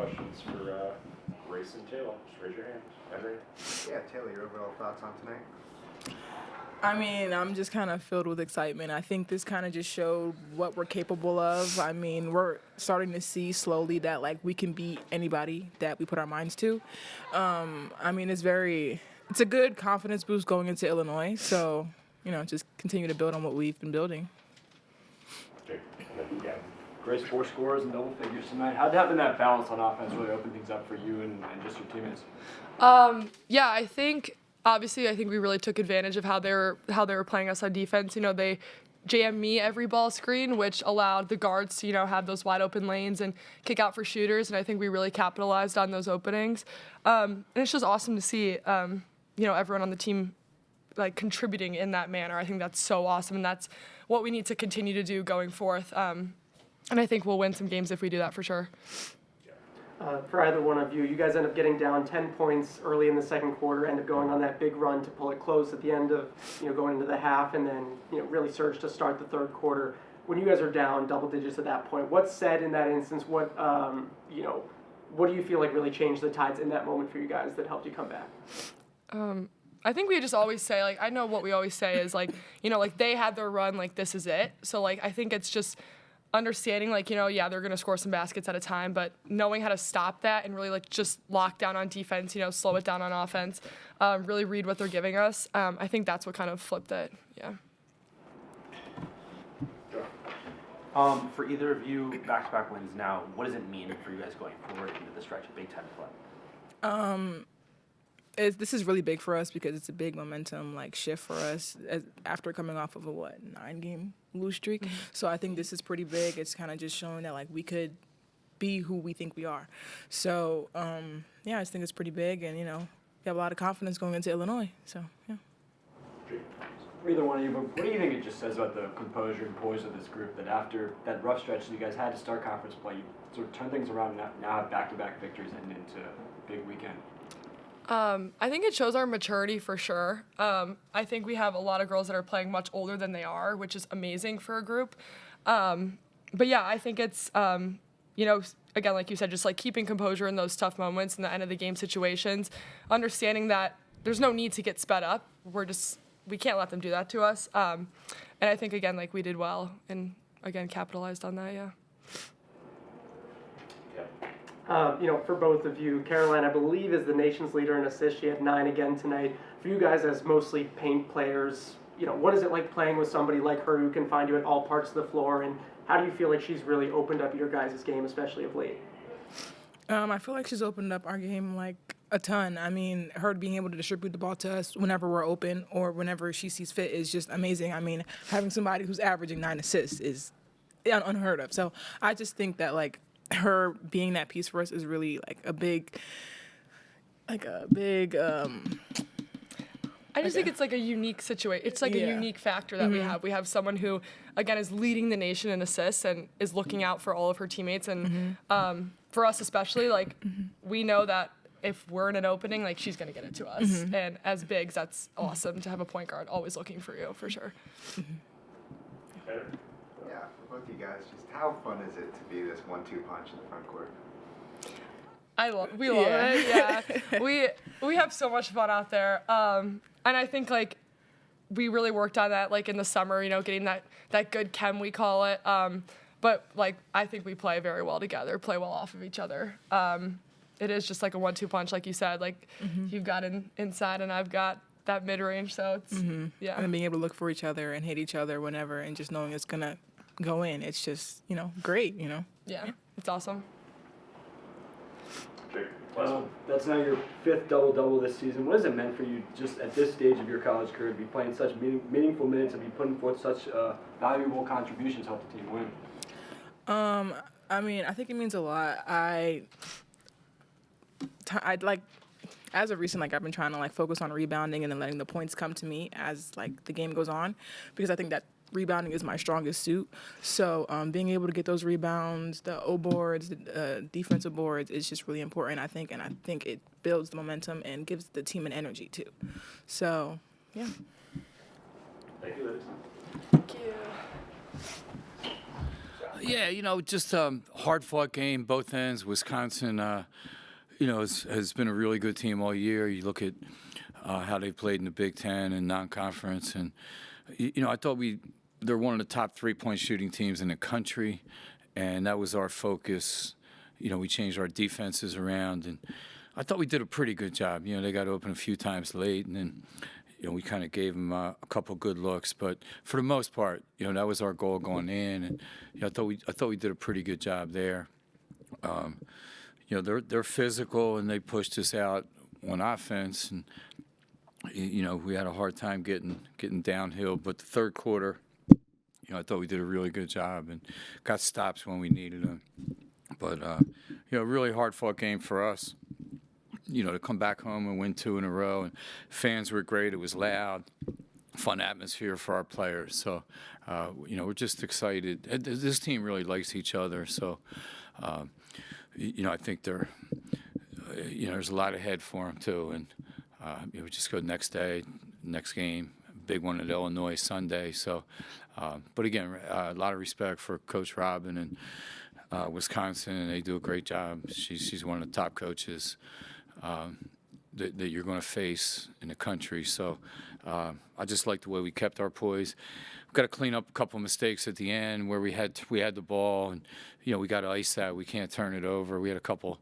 questions for Race and Tayla. Just raise your hand. Henry? Yeah, Tayla, your overall thoughts on tonight? I mean, I'm just kind of filled with excitement. I think this kind of just showed what we're capable of. I mean, we're starting to see slowly that, like, we can beat anybody that we put our minds to. I mean, it's a good confidence boost going into Illinois. So, just continue to build on what we've been building. Yeah. Grace, 4 scores and double figures tonight. How'd having that balance on offense really open things up for you and just your teammates? Yeah, I think we really took advantage of how they were playing us on defense. They jammed me every ball screen, which allowed the guards to, have those wide open lanes and kick out for shooters. And I think we really capitalized on those openings. And it's just awesome to see, everyone on the team like contributing in that manner. I think that's so awesome, and that's what we need to continue to do going forth. And I think we'll win some games if we do that for sure. For either one of you, you guys end up getting down 10 points early in the second quarter, end up going on that big run to pull it close at the end of, going into the half, and then, really surge to start the third quarter. When you guys are down double digits at that point, what's said in that instance? What do you feel like really changed the tides in that moment for you guys that helped you come back? I think we just always say, like, I know what we always say is, like, like, they had their run, like, this is it. So, like, I think it's just understanding, like, yeah, they're going to score some baskets at a time, but knowing how to stop that and really, like, just lock down on defense, slow it down on offense, really read what they're giving us. I think that's what kind of flipped it, yeah. For either of you, back-to-back wins now, what does it mean for you guys going forward into the stretch of Big Ten play? This is really big for us because it's a big momentum shift for us after coming off of a 9-game lose streak. Mm-hmm. So I think this is pretty big. It's kind of just showing that we could be who we think we are. So I just think it's pretty big, and we have a lot of confidence going into Illinois. So yeah. For either one of you, but what do you think it just says about the composure and poise of this group that after that rough stretch that you guys had to start conference play, you sort of turn things around and now have back-to-back victories and into a big weekend? I think it shows our maturity for sure. I think we have a lot of girls that are playing much older than they are, which is amazing for a group. But yeah, I think it's, again, like you said, just keeping composure in those tough moments in the end of the game situations, understanding that there's no need to get sped up. We can't let them do that to us. And I think, again, we did well and, again, capitalized on that, yeah. For both of you, Caroline, I believe, is the nation's leader in assists. She had 9 again tonight. For you guys as mostly paint players, what is it like playing with somebody like her who can find you at all parts of the floor, and how do you feel like she's really opened up your guys' game, especially of late? I feel like she's opened up our game a ton. I mean, her being able to distribute the ball to us whenever we're open or whenever she sees fit is just amazing. I mean, having somebody who's averaging 9 assists is unheard of. So I just think that her being that piece for us is really a big I just think it's a unique situation. It's a unique factor that we have. We have someone who, again, is leading the nation in assists and is looking out for all of her teammates. And for us especially, we know that if we're in an opening, she's going to get it to us. Mm-hmm. And as bigs, that's awesome to have a point guard always looking for you, for sure. Mm-hmm. Yeah, for both of you guys, just how fun is it to be this 1-2 punch in the front court? We love it. Yeah, we have so much fun out there, and I think we really worked on that in the summer. Getting that good chem, we call it. But I think we play very well together, play well off of each other. It is just a 1-2 punch, like you said. You've got inside and I've got that mid range, so it's yeah. And then being able to look for each other and hit each other whenever, and just knowing it's gonna go in. It's just great. Yeah, it's awesome. That's now your 5th double-double this season. What has it meant for you just at this stage of your college career to be playing such meaningful minutes and be putting forth such valuable contributions to help the team win? I mean, I think it means a lot. I'd as of recent, I've been trying to focus on rebounding and then letting the points come to me as the game goes on, because I think that rebounding is my strongest suit. So being able to get those rebounds, the O boards, the defensive boards is just really important, I think, and I think it builds the momentum and gives the team an energy too. So, yeah. Thank you, Liz. Thank you. Yeah, just hard-fought game, both ends. Wisconsin, has been a really good team all year. You look at how they played in the Big Ten and non-conference, and I thought they're one of the top 3-point shooting teams in the country, and that was our focus. We changed our defenses around, and I thought we did a pretty good job. They got open a few times late, and then we kind of gave them a couple good looks, but for the most part, that was our goal going in, and I thought we did a pretty good job there. They're physical, and they pushed us out on offense, and we had a hard time getting downhill. But the third quarter, I thought we did a really good job and got stops when we needed them. But really hard-fought game for us. To come back home and win 2 in a row, and fans were great. It was loud, fun atmosphere for our players. So, we're just excited. This team really likes each other. So, I think there's a lot ahead for them too. And we just go next game, big one at Illinois Sunday. So, but again, a lot of respect for Coach Robin and Wisconsin, and they do a great job. She's one of the top coaches that you're going to face in the country. So I just like the way we kept our poise. We've got to clean up a couple of mistakes at the end where we had the ball, and we got to ice that. We can't turn it over. We had a couple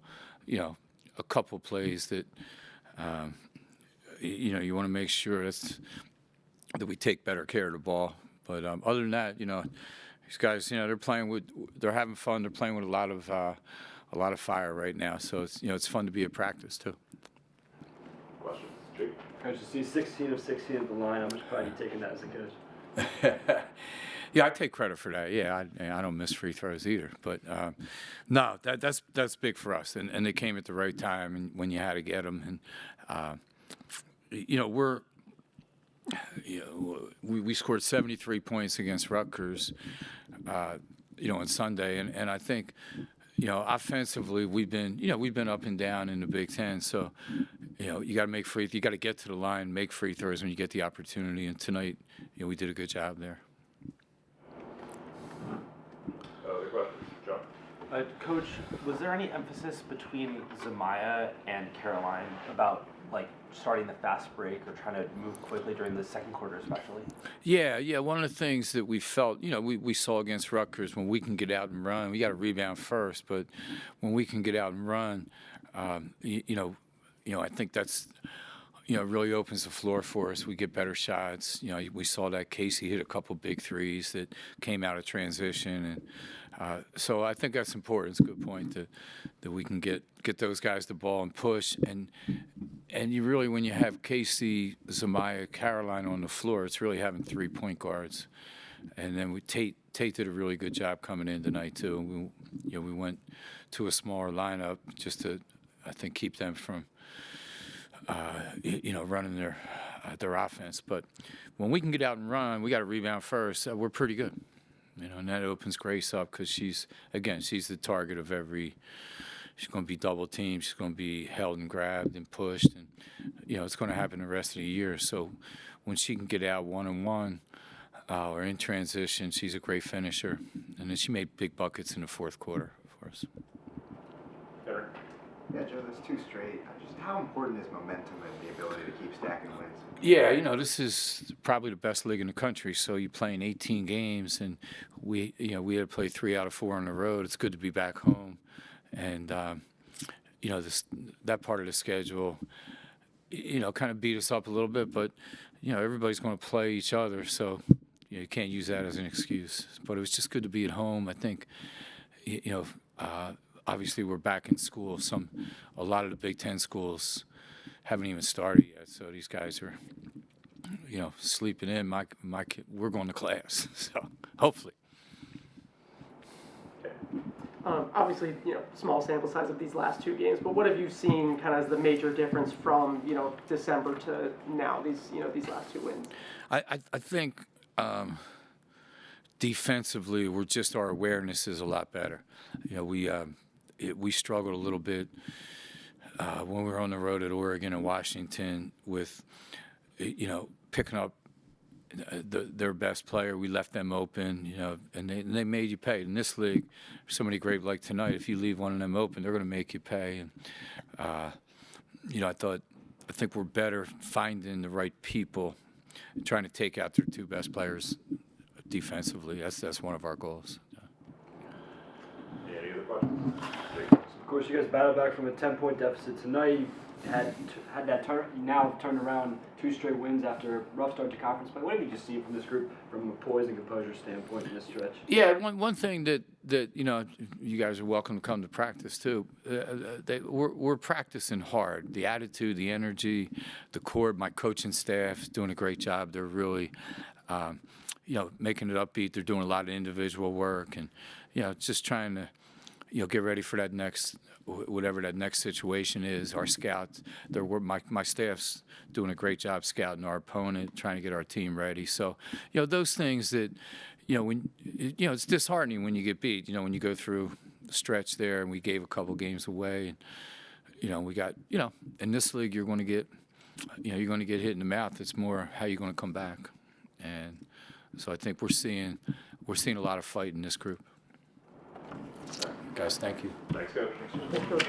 plays that you want to make sure that we take better care of the ball. But other than that, these guys, they're having fun. They're playing with a lot of fire right now. So it's fun to be at practice too. Questions? Jake? Coach, you see 16 of 16 at the line. How much pride are you taking that as a coach? Yeah, I take credit for that. Yeah, I don't miss free throws either. But no, that's big for us, and they came at the right time and when you had to get them. And we scored 73 points against Rutgers, on Sunday, and I think. Offensively, we've been up and down in the Big Ten. So, you got to get to the line, make free throws when you get the opportunity. And tonight, we did a good job there. Other questions? John? Coach, was there any emphasis between Zamaya and Caroline about starting the fast break or trying to move quickly during the second quarter, especially? Yeah. One of the things that we felt, we saw against Rutgers, when we can get out and run, we got to rebound first. But when we can get out and run, I think that's, really opens the floor for us. We get better shots. We saw that Casey hit a couple big threes that came out of transition, and so I think that's important. It's a good point that we can get those guys the ball and push. And you really, when you have Casey, Zamaya, Caroline on the floor, it's really having 3 point guards. And then Tate did a really good job coming in tonight too. We went to a smaller lineup just to, I think, keep them from running their offense. But when we can get out and run, we got to rebound first. We're pretty good, and that opens Grace up because she's the target of every. She's going to be double teamed. She's going to be held and grabbed and pushed, and it's going to happen the rest of the year. So when she can get out 1-on-1 or in transition, she's a great finisher. And then she made big buckets in the fourth quarter for us. Eric? Yeah, Joe, that's 2 straight. Just how important is momentum and the ability to keep stacking wins? Yeah, this is probably the best league in the country. So you're playing 18 games, and we had to play 3 out of 4 on the road. It's good to be back home. And, that part of the schedule, kind of beat us up a little bit. But, everybody's going to play each other. So, you can't use that as an excuse. But it was just good to be at home. I think, obviously we're back in school. A lot of the Big Ten schools haven't even started yet. So these guys are, sleeping in. My kid, we're going to class. So hopefully. Obviously, small sample size of these last 2 games, but what have you seen kind of as the major difference from, December to now, these last 2 wins? I think defensively, our awareness is a lot better. We struggled a little bit when we were on the road at Oregon and Washington with, picking up their best player. We left them open, you know, and they made you pay. In this league, somebody great like tonight, if you leave one of them open, they're going to make you pay. And you know, I think we're better finding the right people, and trying to take out their two best players defensively. That's one of our goals. Any other questions? Of course, you guys battled back from a 10-point deficit tonight. You had that turn. You now turned around 2 straight wins after a rough start to conference play. What have you just seen from this group from a poise and composure standpoint in this stretch? Yeah, one thing that you know, you guys are welcome to come to practice too. We're practicing hard. The attitude, the energy, the core. My coaching staff doing a great job. They're really, you know, making it upbeat. They're doing a lot of individual work, and you know, just trying to, you know, get ready for that next, whatever that next situation is. Our scouts, my staff's doing a great job scouting our opponent, trying to get our team ready. So, you know, those things that, you know, when, you know, it's disheartening when you get beat. You know, when you go through a stretch there, and we gave a couple games away, and you know, we got, you know, in this league you're going to get, you know, you're going to get hit in the mouth. It's more how you're going to come back, and so I think we're seeing a lot of fight in this group. Guys, thank you. Thanks, Coach. Thanks, Coach.